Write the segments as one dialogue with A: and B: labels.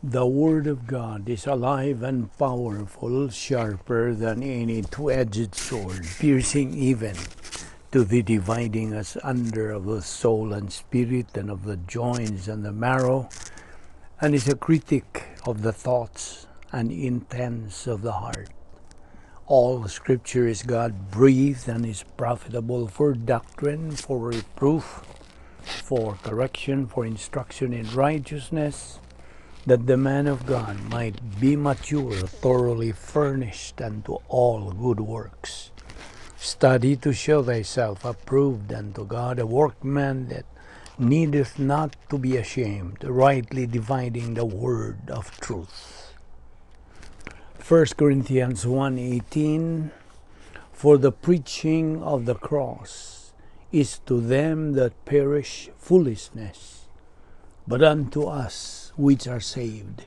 A: The Word of God is alive and powerful, sharper than any two-edged sword, piercing even to the dividing asunder of the soul and spirit and of the joints and the marrow, and is a critic of the thoughts and intents of the heart. All Scripture is God-breathed and is profitable for doctrine, for reproof, for correction, for instruction in righteousness, that the man of God might be mature, thoroughly furnished unto all good works. Study to show thyself approved unto God, a workman that needeth not to be ashamed, rightly dividing the word of truth. 1 Corinthians 1:18, for the preaching of the cross is to them that perish foolishness, but unto us which are saved,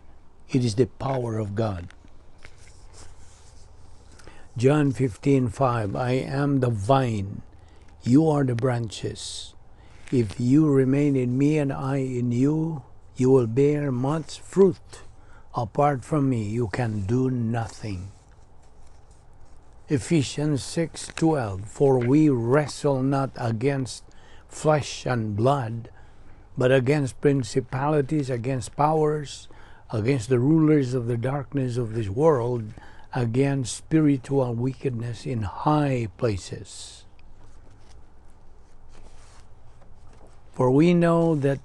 A: it is the power of God. John 15:5, I am the vine, you are the branches. If you remain in me and I in you, you will bear much fruit. Apart from me, you can do nothing. Ephesians 6:12, for we wrestle not against flesh and blood, but against principalities, against powers, against the rulers of the darkness of this world, against spiritual wickedness in high places. For we know that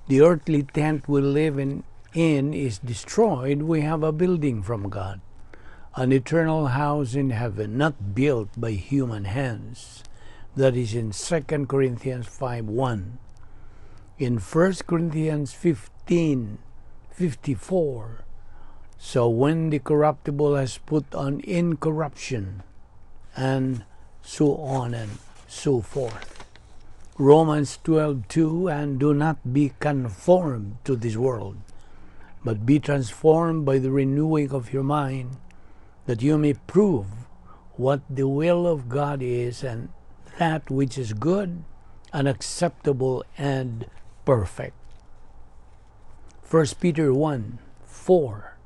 A: the earthly tent we live in is destroyed. We have a building from God, an eternal house in heaven, not built by human hands. That is in 2 Corinthians 5:1. In 1 Corinthians 15:54, so when the corruptible has put on incorruption, and so on and so forth. Romans 12:2, and do not be conformed to this world, but be transformed by the renewing of your mind, that you may prove what the will of God is, and that which is good and acceptable and perfect. 1 Peter 1:4,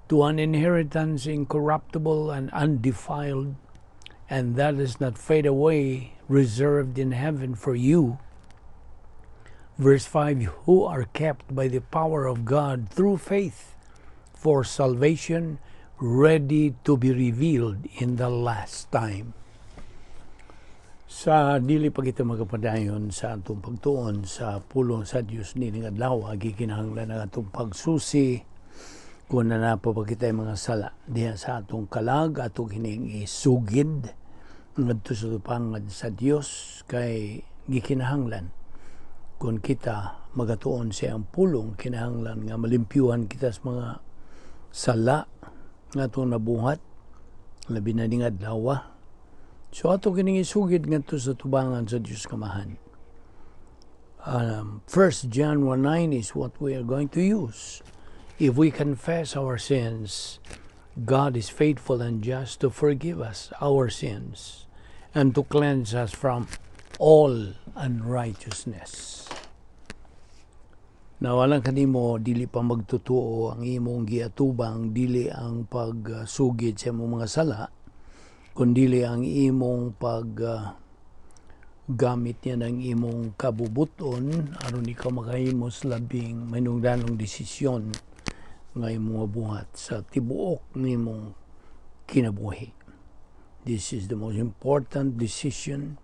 A: to an inheritance incorruptible and undefiled, and that is not fade away, reserved in heaven for you. Verse 5, who are kept by the power of God through faith for salvation, ready to be revealed in the last time. Sa dili pa kita magapadayon sa atong pagtuon sa pulong sa Dios nining adlaw, gikinahanglan ang atong pagsusi kung nanapo pa kita mga sala diha sa atong kalag, atong hining isugid ngadto sa tupangad sa Dios, kay gikinahanglan kung kita magatuon sa iyang pulong, kinahanglan nga malimpyuhan kita sa mga sala nga atong nabuhat labi na ning adlaw. So ato kining isugid ngadto sa tubangan sa Dios kamahan. 1 John 1:9 is what we are going to use. If we confess our sins, God is faithful and just to forgive us our sins and to cleanse us from all unrighteousness. Nawalan kanimo dili pa magtutuo ang imong giatubang, dili ang pagsugid sa imong mga sala, kundili ang imong gamit niya ng imong kabubuton aron ikaw makahimos labing manungdanong desisyon nga imong buhat sa tibuok nimong kinabuhi. This is the most important decision,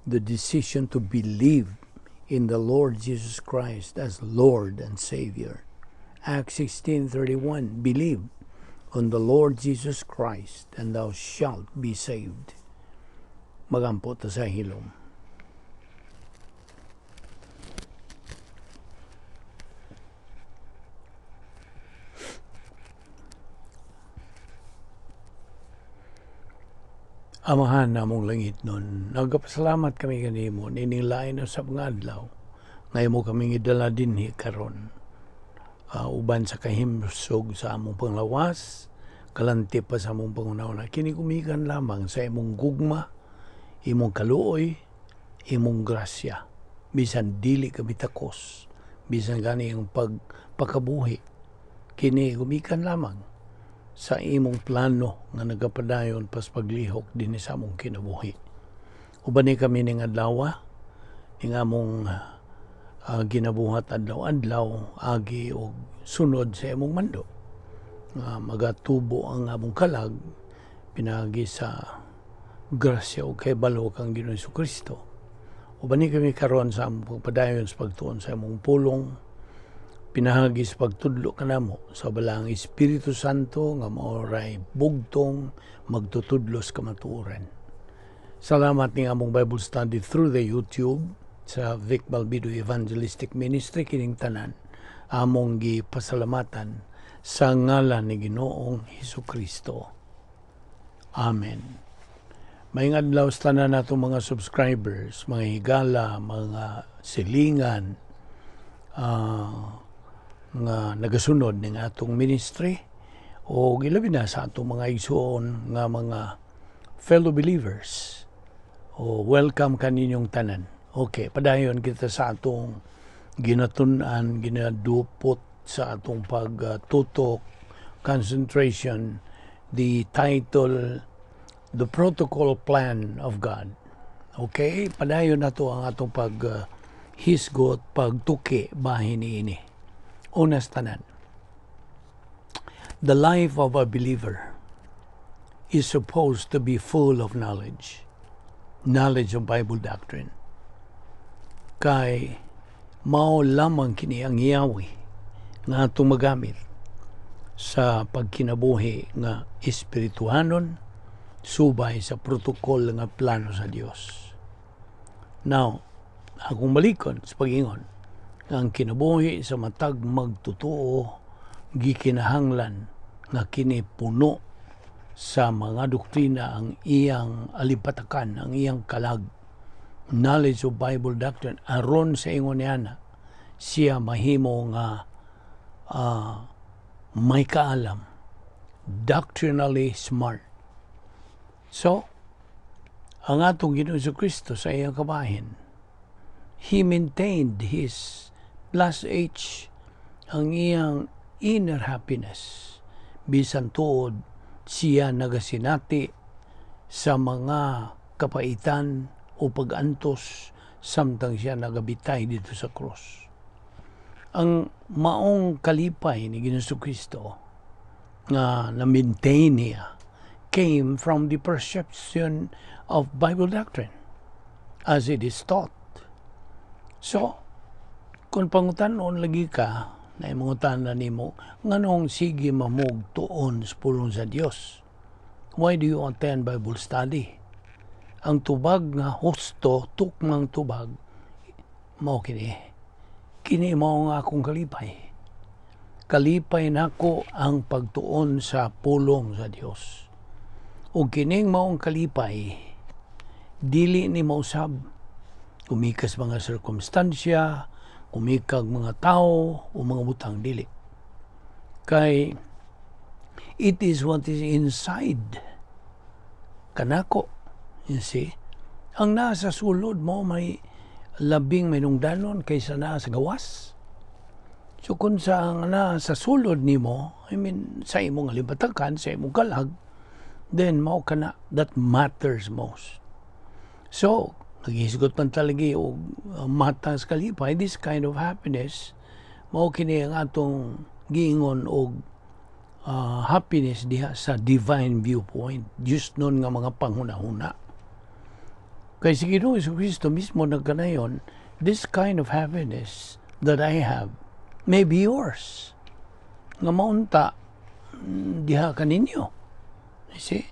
A: the decision to believe in the Lord Jesus Christ as Lord and Savior. Acts 16:31, believe on the Lord Jesus Christ, and thou shalt be saved. Magampo ta sa hilom. Amahan namong langit nun, nagapasalamat kami kanimo, ninilain na sa mga adlaw, ngayon mo kami idala dinhi karon. Uban sa kahimsog sa among panglawas, kalanti pa sa among pangunahon, kinikumikan lamang sa imong gugma, imong kaluoy, imong grasya, bisan dili kami takos, bisan gani ang pagpakabuhi kini gumikan lamang sa imong plano nga nagapadayon pas paglihok dinhi sa among kinabuhi. Uban ni kami ning adlaw ning among ginabuhat adlaw-adlaw agi og sunod sa imong mando nga magatubo ang among kalag pinagi sa grasya o kay balo kang Ginoong Jesucristo. Uban ni kami karon sa among pagpadayon sa pagtuon sa among pulong pinahagi sa pagtudlo kanamo sa balang Espiritu Santo nga maoray bugtong magtutudlos kamatuoran. Salamat ning among Bible study through the YouTube sa Vic Balbido Evangelistic Ministry kining tanan among gipasalamatan sa ngalan ni Ginoong Jesucristo. Amen. May adlaw sa tanan nato mga subscribers, mga higala, mga silingan nga nagasunod ning atong ministry o ilabi na sa atong mga igsoon nga mga fellow believers. O welcome kaninyong tanan. Okay, padayon kita sa atong ginatun-an, ginadupot sa atong pagtutok, concentration, the title, The Protocol Plan of God. Okay, padayon na to ang atong hisgot, pagtuki, bahin ini. Unas tanan. The life of a believer is supposed to be full of knowledge. Knowledge of Bible doctrine. Kay mao lamang kini ang Yahweh nga atong magamit sa pagkinabuhi nga espirituhanon subay sa protokol nga plano sa Dios. Now, akong balikon sa pag-ingon nga ang kinabuhi sa matag magtutuo gikinahanglan nga kini puno sa mga doktrina ang iyang alipatakan, ang iyang kalag, knowledge of Bible doctrine aron sa ingon niana siya mahimo nga may kaalam, doctrinally smart. So, ang atong Ginoong Jesucristo sa iyang kabahin, He maintained His plus H, ang iyang inner happiness, bisan tuod siya nagasinati sa mga kapaitan o pag-antos samtang siya nagabitay dito sa cross. Ang maong kalipay ni Ginoong Jesucristo nga na-maintain niya came from the perception of Bible doctrine as it is taught. So, kung pangutanon lagi ka, na imungutan na nimo, nganong sige mamog tuon sa pulong sa Dios? Why do you attend Bible study? Ang tubag nga husto, tukmang tubag, mao kini. Kini mao nga akong kalipay. Kalipay nako ang pagtuon sa pulong sa Dios. O kining maong kalipay, dili ni mausab. Kumikas mga sirkumstansya, kumikag mga tao o mga butang dili. Kay it is what is inside kanako. You see? Ang nasa sulod mo may labing minungdanon kaysa nasa gawas. So kung sa nasa sulod nimo, I mean sa imong alibatakan, sa imong kalag, then mao kana that matters most. So naghisgot man talagi o mata sa kalipay, this kind of happiness, mao kini ang atong giingon og happiness diha sa divine viewpoint, just nun nga mga panghuna-huna. Kay si Ginoong Jesucristo mismo nagkanayon, this kind of happiness that I have may be yours. Nga maunta diha kaninyo. You see?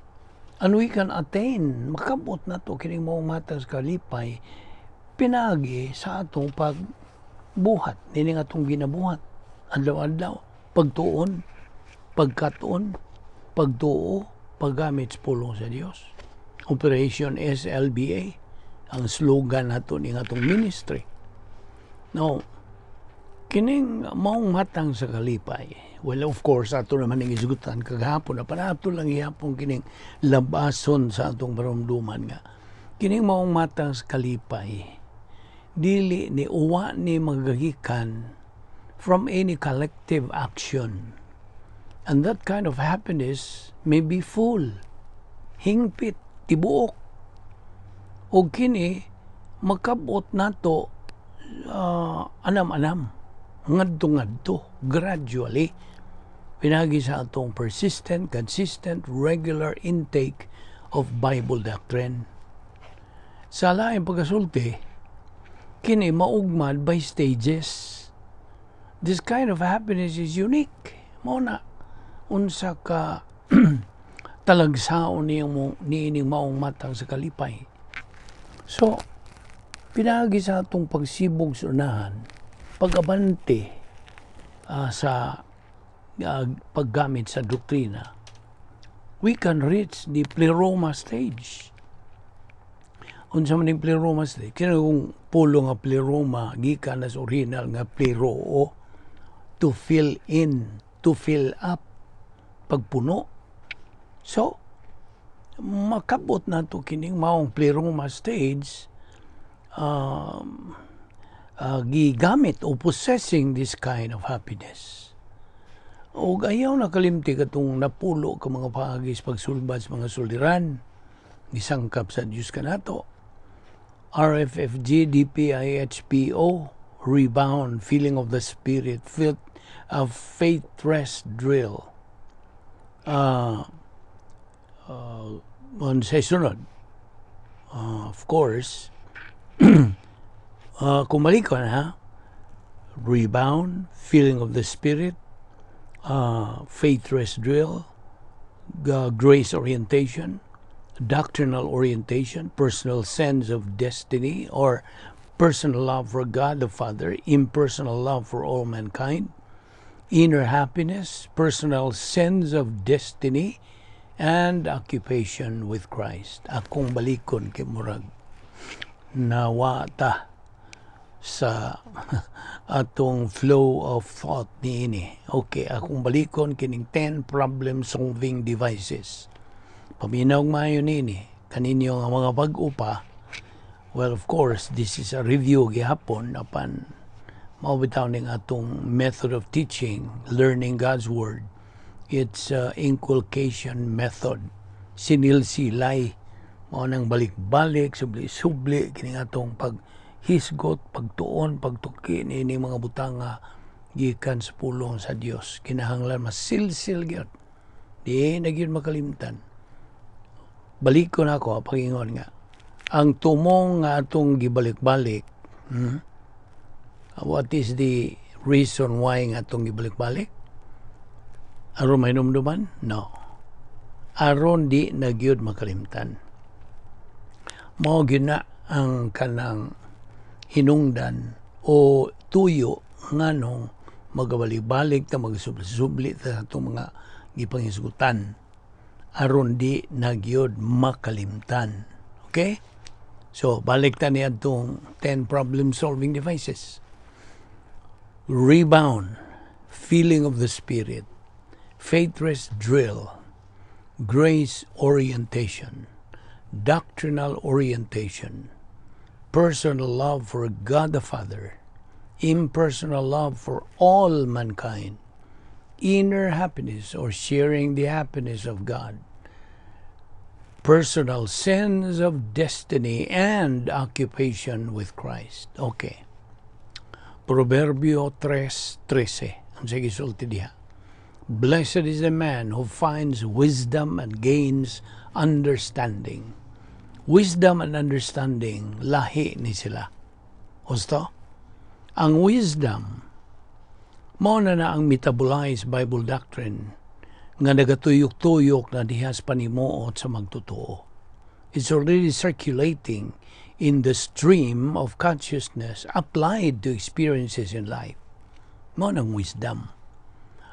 A: And we can attain, makabot na to kining mga matas kalipay, pinagi sa atong pagbuhat, nining atong ginabuhat, adlaw-adlaw, pagtuon, pagkatuon, pagtuo, paggamit sa pulong sa Dios. Operation SLBA, ang slogan nato ning atong ministry. Now, kining maong matang sa kalipay, well, of course, ato naman ang isgutan kagahapon na panato lang ihapon kining labason sa atong maramduman nga. Kining maong matang sa kalipay, dili ni uwa ni magagikan from any collective action. And that kind of happiness may be full, hingpit, tibuok. O kini, makabot nato anam-anam, ngadto-ngadto, gradually, pinagi sa atong persistent, consistent, regular intake of Bible doctrine. Sa laing pagkasulti, kini maugmad by stages. This kind of happiness is unique. Muna, unsa ka talagsaon niining maong matang sa kalipay. So, pinagi sa atong pagsibog sa unahan, pag-abante sa paggamit sa doktrina, we can reach the pleroma stage. Unsa man ning pleroma stage? Kaya kung pulo nga pleroma, gikan as original nga pleroo, to fill in, to fill up, pagpuno. So, makabot na to kining maong pleroma stage, gigamit o possessing this kind of happiness. O ayaw na kalimti katong napulo ka mga paagis pagsulbad sa mga suliran, gisangkap sa Diyos kanato. RFFG, DPIHPO, rebound, feeling of the spirit, faith rest drill. On sa sunod, of course, kumalik ko na, rebound, feeling of the spirit, faith rest drill, grace orientation, doctrinal orientation, personal sense of destiny or personal love for God the Father, impersonal love for all mankind, inner happiness, personal sense of destiny, and occupation with Christ. Akong balikon kay murag nawata sa atong flow of thought niini. Okay, akong balikon kining 10 problem-solving devices. Paminaw maayo niini kaninyo nga mga pag-upa. Well, of course, this is a review gihapon apan mao ning atong method of teaching, learning God's Word. It's inculcation method. Sinilsilay. Mao nang balik-balik, subli-subli kining atong paghisgot, pagtuon, pagtuki ni mga butang nga gikan sa pulong sa Dios. Kinahanglan masilsil gyud. Di na gyud makalimtan. Balik ko na ako pagingon nga. Ang tumong nga atong gibalik-balik, what is the reason why nga atong gibalik-balik? Aron may numduman? No. Aron di na gyud makalimtan. Mao gyud na ang kanang hinungdan o tuyo nganong magabalik-balik ta magsubli-subli ta atong mga gipangisgutan aron di na gyud makalimtan. Okay? So, balik ta ni atong 10 problem-solving devices. Rebound, feeling of the Spirit, faith rest drill, grace orientation, doctrinal orientation, personal love for God the Father, impersonal love for all mankind, inner happiness or sharing the happiness of God, personal sense of destiny, and occupation with Christ. Okay. Proverbio 3:13. Ang sige sulti diha. Blessed is the man who finds wisdom and gains understanding. Wisdom and understanding, lahi ni sila. Osto? Ang wisdom, mao na ang metabolized Bible doctrine nga nagatuyok-tuyok na dihas panimuot sa magtotoo. It's already circulating in the stream of consciousness applied to experiences in life. Mao nang wisdom.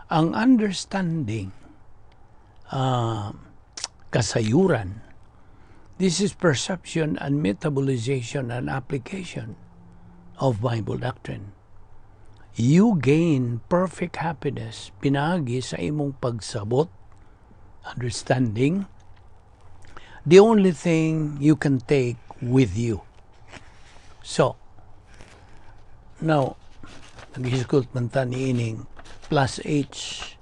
A: Ang understanding, kasayuran, this is perception and metabolization and application of Bible doctrine. You gain perfect happiness pinagi sa imong pagsabot, understanding, the only thing you can take with you. So, now, Nag-iskult man ta ni ining plus H.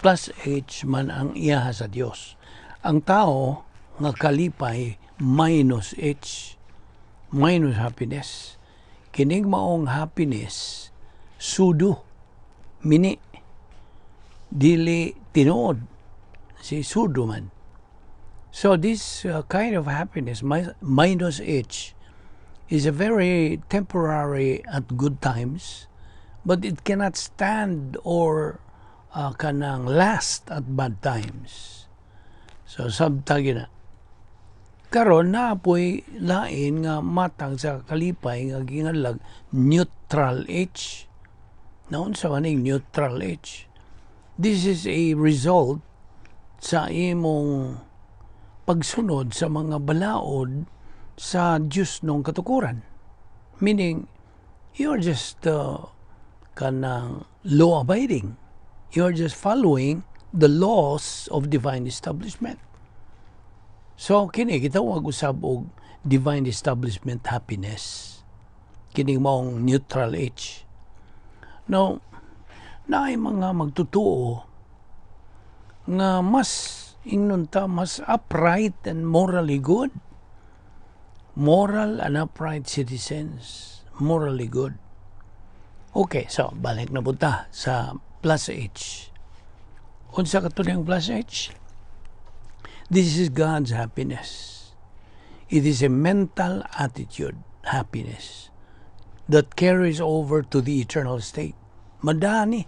A: Plus H man ang iya sa Dios. Ang tao nga kalipay minus H, minus happiness. Kining maong happiness sudo mini dili tinuod si sudo man. So this kind of happiness minus H is a very temporary at good times, but it cannot stand or kanang last at bad times. So sabtagi na. Karon na apoy lain nga matang sa kalipay nga gingalag neutral H. Naon sa maning neutral H? This is a result sa imong pagsunod sa mga balaod sa Diyos nung katukuran. Meaning, you're just kanang law-abiding. You're just following the laws of divine establishment. So, kini kita wag usab og divine establishment happiness. Kini maong neutral H. Now, naay mga magtutuo nga mas ingnon ta mas upright and morally good. Moral and upright citizens, morally good. Okay, so balik na punta sa plus H. Unsa katunang plus H? This is God's happiness. It is a mental attitude, happiness, that carries over to the eternal state. Madani,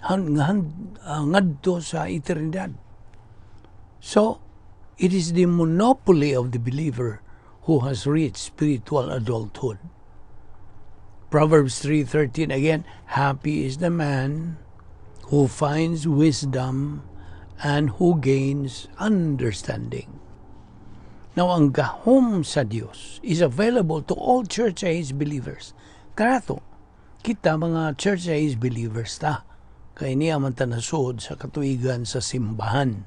A: ngadto sa eternidad. So, it is the monopoly of the believer who has reached spiritual adulthood. Proverbs 3:13 again, happy is the man who finds wisdom and who gains understanding. Now, ang gahom sa Dios is available to all church age believers. Karato, kita mga church age believers ta. Kaya niya man ta nasud sa katuigan sa simbahan.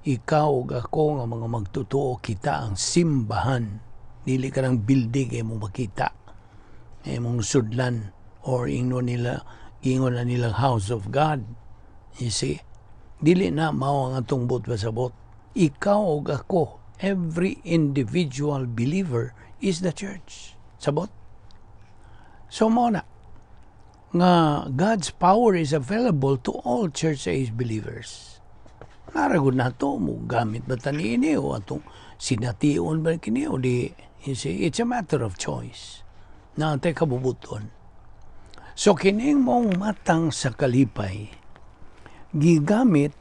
A: Ikaw ug ako nga mga magtutuo kita ang simbahan. Dili ka ng building ay mong makita. Ay mong sudlan or ingon na nilang house of God. You see? Dili na mao ang atong bot pasabot. Ikaw ug ako, every individual believer is the church. Sabot? So mo na nga God's power is available to all church age believers. Naragod na ito mo gamit ba tanini o atong sination ba kini o di, you see, it's a matter of choice na tay kabubuton. So kining mong matang sa kalipay gigamit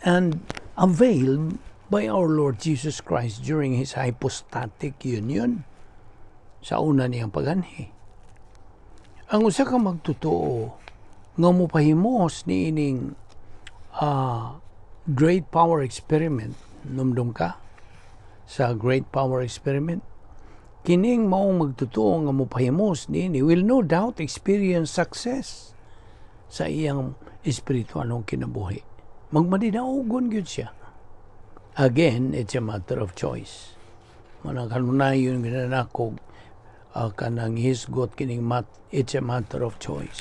A: and availed by our Lord Jesus Christ during His hypostatic union sa una niyang paganhi. Ang usa ka magtutuo nga mopahimos ni ining great power experiment, numdum ka sa great power experiment, kining maong magtutuo nga mopahimos ni will no doubt experience success sa iyang espiritualong kinabuhi. Magmadinaugon gyud siya. Again, it's a matter of choice. Manakanunayon ginanakog kanang hisgot kining it's a matter of choice.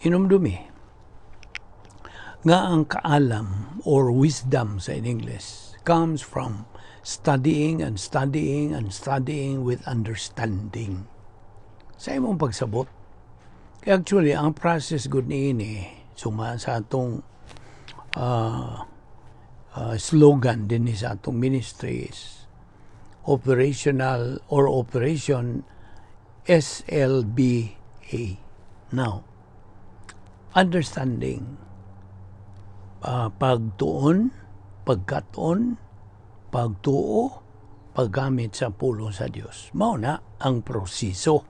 A: Inumdumi nga ang kaalam or wisdom sa in English comes from studying and studying and studying with understanding. Sa imong pagsabot, actually, ang process good niini suma sa atong slogan din sa atong ministry is operational or operation SLBA. Now, understanding, pagtuon, pagkaton, pagtuo, paggamit sa pulong sa Diyos. Mao na ang proseso.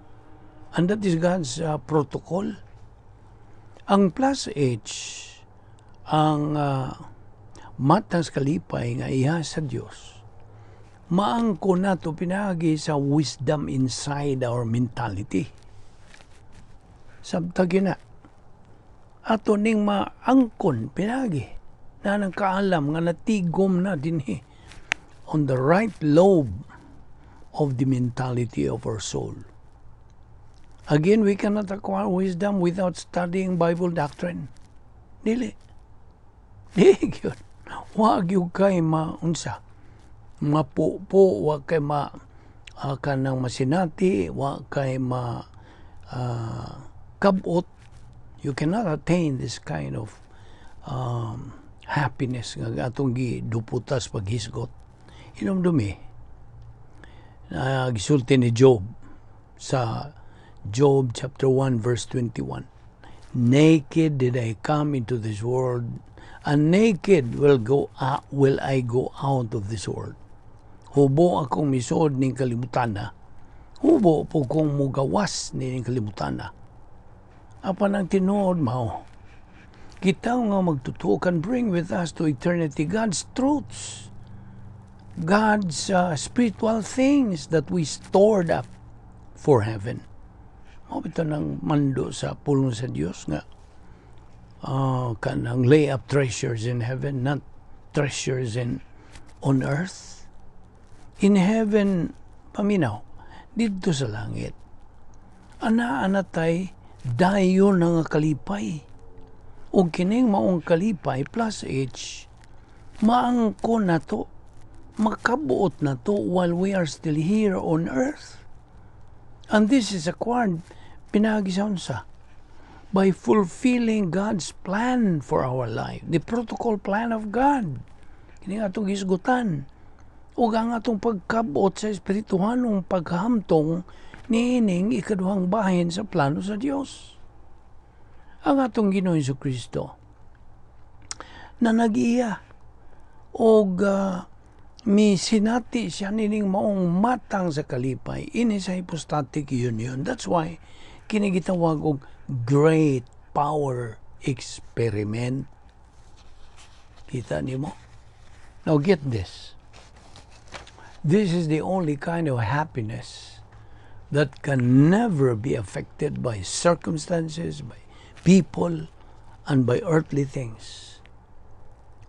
A: And that is God's protocol. Ang plus H, ang matang kalipay nga iha sa Diyos, maangko na ito pinagi sa wisdom inside our mentality. Sabtagi na. Ato ning maangkon pinagi na nang kaalam nga natigom na dinhi on the right lobe of the mentality of our soul. Again, we cannot acquire wisdom without studying Bible doctrine. Dili. Dili yun. Wag yung kay maunsa. Mapupo, wag kay kanang masinati, wag kay kabot. You cannot attain this kind of happiness nga atong giduputas paghisgot. Inumdumi. Gisulti ni Job sa Job chapter 1 verse 21. Naked did I come into this world, and naked will I go out of this world. Hubo akong misod ning kalibutan na. Hubo po kong mugawas ning kalibutan na. Apan ang tinuod mao. Kita nga magtutuo can bring with us to eternity God's truths. God's spiritual things that we stored up for heaven. Ito ng mando sa pulong sa Diyos nga kanang lay up treasures in heaven, not treasures on earth. In heaven, paminaw, dito sa langit, ana-anatay dayon nga kalipay. O kining maong kalipay plus H, maangko na to, makabuot na to while we are still here on earth. And this is acquired pinagisaon sa by fulfilling God's plan for our life, the protocol plan of God. Kini atong gisgutan ug ang atong pagkabot sa espirituhanong paghamtong niining ikaduhang bahin sa plano sa Dios. Ang atong Ginoo Jesucristo na nag-iya og sinati siya nining maong matang sa kalipay in his hypostatic union. That's why kinigitawag og great power experiment. Kita nimo? Now get this. This is the only kind of happiness that can never be affected by circumstances, by people, and by earthly things.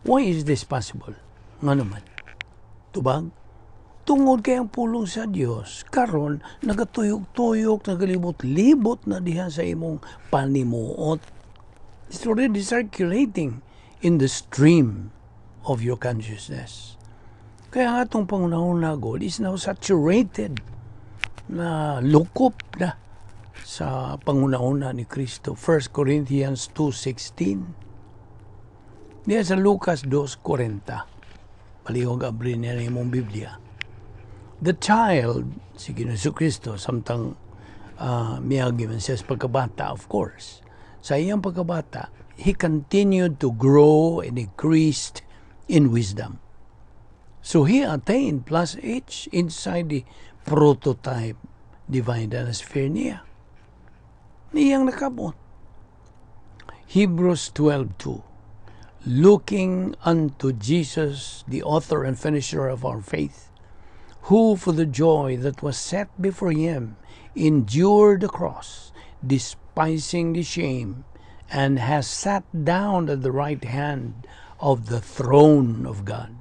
A: Why is this possible? Nga naman? Tubag? Tungod kay ang pulong sa Dios karon nagatuyok-tuyok, nagalibot-libot na diha sa imong panimuot. It's already circulating in the stream of your consciousness. Kaya nga itong pangunahuna God is now saturated na lukop na sa pangunahuna ni Kristo. 1 Corinthians 2:16. Diya sa Lucas 2:40. Palihog abri niya na imong Biblia. The child, si Ginoo Kristo, samtang miyagi man siya sa pagkabata, of course. Sa iyang pagkabata, he continued to grow and increased in wisdom. So he attained plus H inside the prototype divine atmosphere niya. Niyang nakabot. Hebrews 12:2. Looking unto Jesus, the author and finisher of our faith, who for the joy that was set before him endured the cross, despising the shame, and has sat down at the right hand of the throne of God.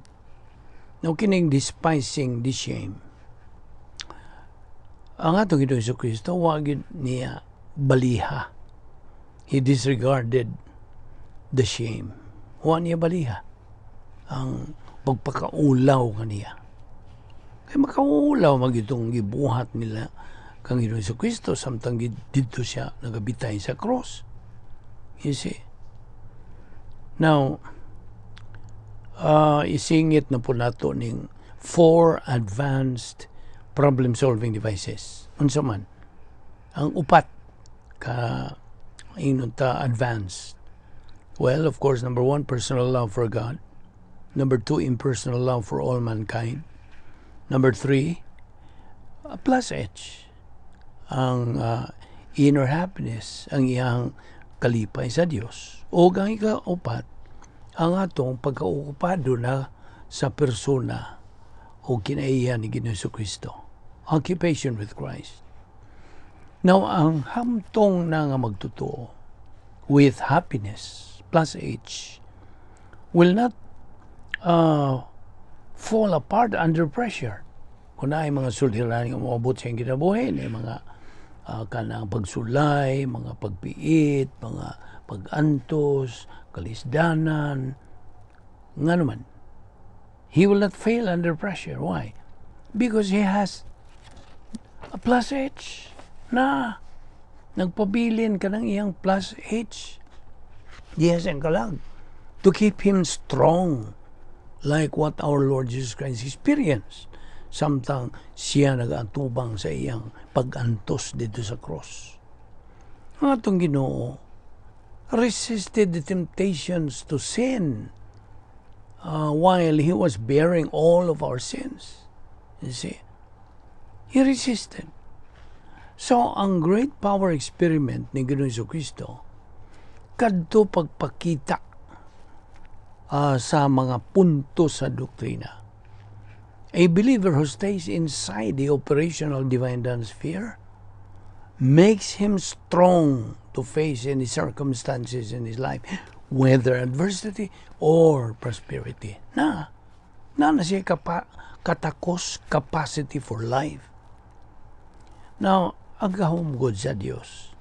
A: Now, kining despising the shame. Ang atong Ginoo Jesucristo, wag niya baliha. He disregarded the shame. Huwag niya baliha. Ang pagpakaulaw kaniya. Kaya makaulaw magitong gibuhat nila kang Ginoo Jesucristo samtang dito siya nagabitay sa cross. You see? Now, isingit na po nato ning 4 advanced problem-solving devices. Unsa man? Ang upat ka inunta advanced. Well, of course, number 1, personal love for God. Number 2, impersonal love for all mankind. Number 3, plus H. Ang inner happiness, ang iyang kalipay sa Dios. O ang ika-upat, ang atong pagkaokupado na sa persona o kinaiya ni Ginoo Jesucristo. Occupation with Christ. Now, ang hamtong na nga magtutuo with happiness plus H will not fall apart under pressure. Kung na ay mga suliran nga maabot sa kinabuhi, na mga kanang pagsulay, mga pagpiit, mga pagantos, kalisdanan, nga naman. He will not fail under pressure. Why? Because he has a plus H na nagpabilin ka ng iyang plus H. Yes, and kalag. To keep him strong like what our Lord Jesus Christ experienced. Samtang siya nag-atubang sa iyang pag-antos dito sa cross. Ang atong Ginoo resisted the temptations to sin while he was bearing all of our sins. You see? He resisted. So, ang great power experiment ni Ginoong Jesucristo, kadto pagpakita sa mga punto sa doktrina. A believer who stays inside the operational divine dance sphere makes him strong to face any circumstances in his life, whether adversity or prosperity. Na siya katakos capacity for life. Now, ang kahumgod sa Dios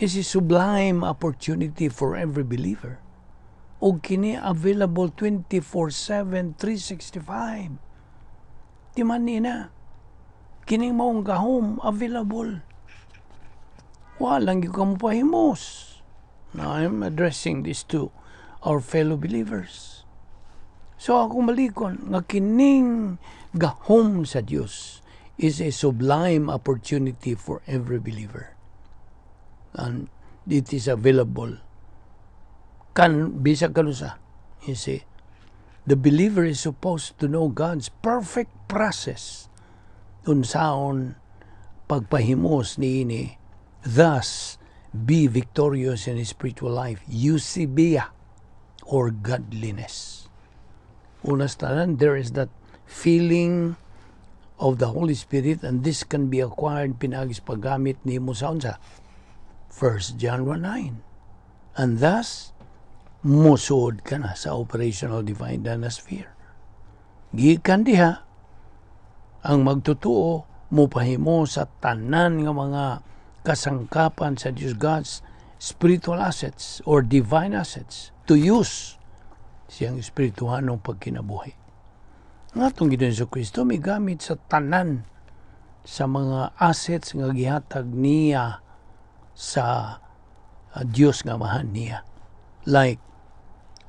A: is a sublime opportunity for every believer. O kini available 24/7, 365. Di man nina. Kining maong gahom available. Walang yung kamupahimos. Now, I'm addressing this to our fellow believers. So, ako malikon, nga kining gahom sa Dios is a sublime opportunity for every believer. And it is available. Bisag kanusa. You see, the believer is supposed to know God's perfect process unsaon pagpahimos niini, thus be victorious in his spiritual life, eusebia, or godliness. Unas tanan, there is that feeling of the Holy Spirit, and this can be acquired pinagis paggamit ni mo sa unsa 1 John 1:9. And thus musod ka na sa operational divine dynasty. Gikan diha ang magtutuo mo pahimo sa tanan nga mga kasangkapan sa Diyos, God's spiritual assets or divine assets to use siyang espirituhanong pagkinabuhi. Nga itong Ginoong Jesucristo may gamit sa tanan sa mga assets nga gihatag niya sa Diyos nga mahan niya. Like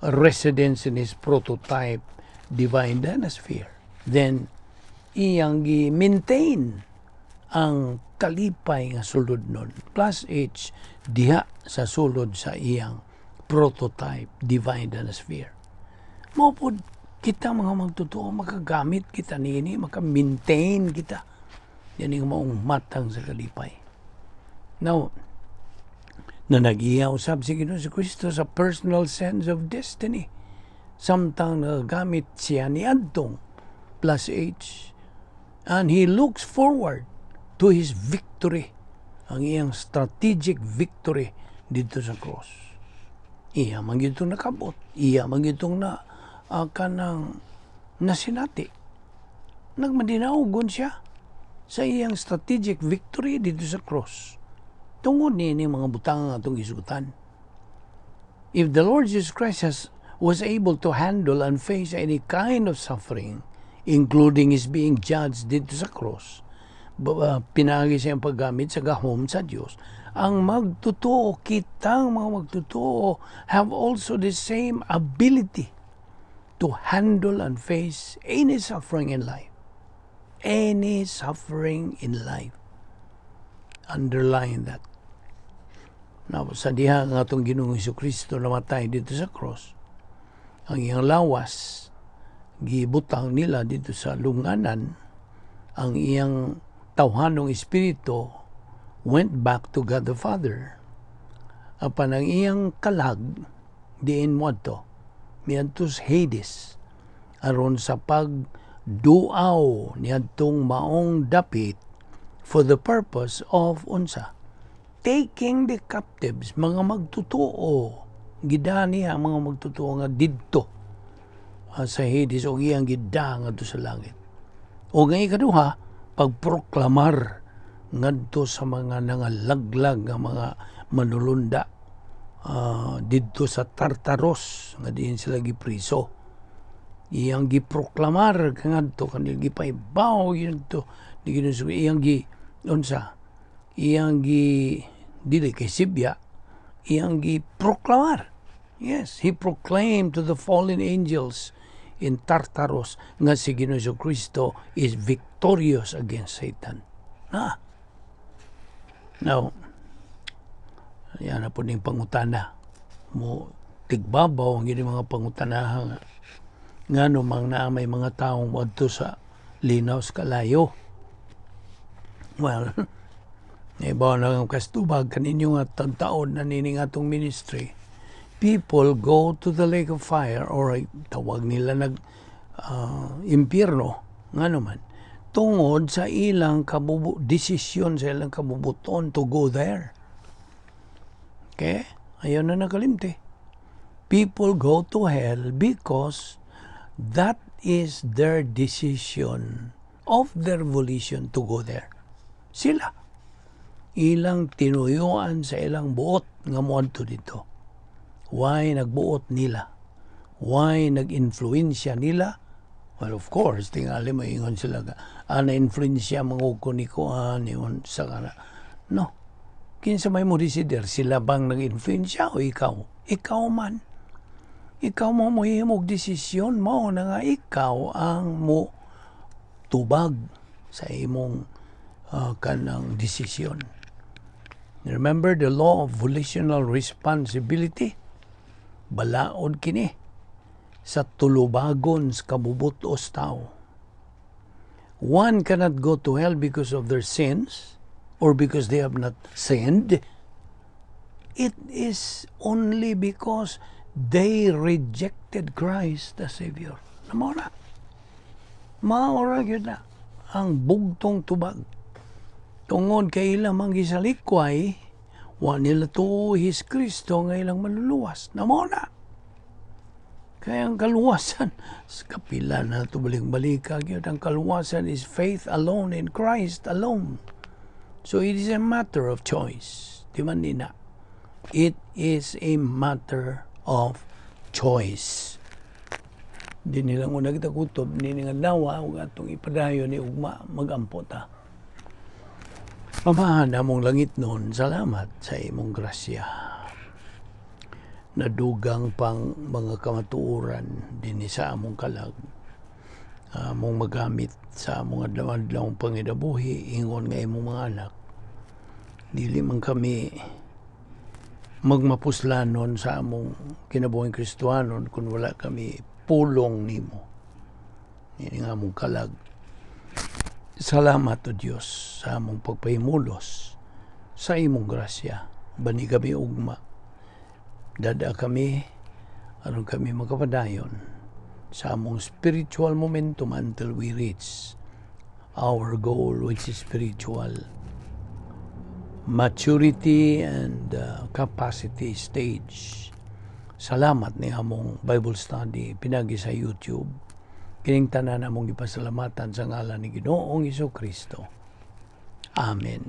A: residence in his prototype divine dynasty. Then, iyang gi-maintain ang kalipay nga sulod nun. Plus H, diha sa sulod sa iyang prototype divine dynasty. Maupod kita mga magtotoo, makagamit kita nini, maka-maintain kita. Yan yung maong matang sa kalipay. Now, na nag-iyaw sab si Ginoong Jesucristo sa personal sense of destiny. Samtang nagagamit siya ni Adtong plus H. And he looks forward to his victory. Ang iyang strategic victory dito sa cross. Iya man itong nakabot. Iya man itong kanang nasinati. Nagmadinaugon siya sa iyang strategic victory dito sa cross. Tungod ni mga butang atong isutan. If the Lord Jesus Christ was able to handle and face any kind of suffering, including his being judged dito sa cross, pinagi siyang paggamit sa gahom sa Diyos, ang magtotoo, kitang mga magtotoo, have also the same ability to handle and face any suffering in life. Any suffering in life. Underline that. Now, sa diha nga itong Ginoong Jesucristo namatay dito sa cross, ang iyang lawas, gibutang nila dito sa lunganan, ang iyang tawhanong espiritu went back to God the Father. Apan ang iyang kalag, diin mo ito, miadtos Hades, aron sa pagduaw niadtong maong dapit for the purpose of unsa? Taking the captives, mga magtutuo, gidani ang mga magtutuo nga didto sa Hades o iyang gida nga sa langit. O nga ikaduha, pagproklamar ngadto sa mga nangalaglag nga mga manulunda didto sa Tartaros nga diin sila gipriso. Iyang giproklamar ngadto kanil gipaibaw yunto iyang dili kay Sibya, iyang giproklamar. Yes, he proclaimed to the fallen angels in Tartaros nga si Ginoong Kristo is victorious against Satan. Now, yan na po ning pangutana. Mo tigbabaw ang mga pangutanahan nga numang na may mga taong wadto sa linaw sa kalayo. Well, ibaw na ang kastubag kaninyo nga taon na nining atong ministry. People go to the lake of fire or tawag nila impyerno nga naman tungod sa ilang desisyon sa ilang kabubuton to go there. Okay? Ayaw na nakalimti. People go to hell because that is their decision of their volition to go there. Sila. Ilang tinuyuan sa ilang buot nga moadto dito. Why nagbuot nila? Why nag-influensya nila? Well, of course, tingali maingon sila na-influensya mangugko ni Kuan, yun sa kana. No. Kinsa may mo desider, sila bang nag-influensya o ikaw? Ikaw man. Ikaw mo himog desisyon mo na nga ikaw ang mo tubag sa imong kanang desisyon. Remember the law of volitional responsibility? Balaod kini sa tulubagon sa kabubutos tao. One cannot go to hell because of their sins or because they have not sinned. It is only because they rejected Christ the Savior. Namora. Maura yun na ang bugtong tubag. Tungod kay ilang manggisalikway, wa nila tuuhis Kristo nga ilang maluluwas. Namora. Kaya ang kaluwasan, sa kapila na ito balik-balik, ang kaluwasan is faith alone in Christ alone. So it is a matter of choice. Di man nina. It is a matter of choice. Di nilang una kita kutob, ni nga nawa, o atong ipadayo ni ugma, mag-ampota. Amahan among langit noon, salamat sa imong grasya. Nadugang pang mga kamatuoran din sa among kalag. Among magamit sa among adlaw-adlawng pangidabuhi, ingon nga imong mga anak. Dili man kami magmapuslanon sa among kinabuhing Kristiyanon kung wala kami pulong nimo. Ini nga among kalag. Salamat o Diyos sa among pagpahimulos sa imong grasya. Bani kami ugma. Dada kami, aron kami makapadayon sa among spiritual momentum until we reach our goal, which is spiritual maturity and capacity stage. Salamat ni among Bible study pinagi sa YouTube. Kining tanan among ipasalamatan sa ngalan ni Ginoong Hesukristo. Amen.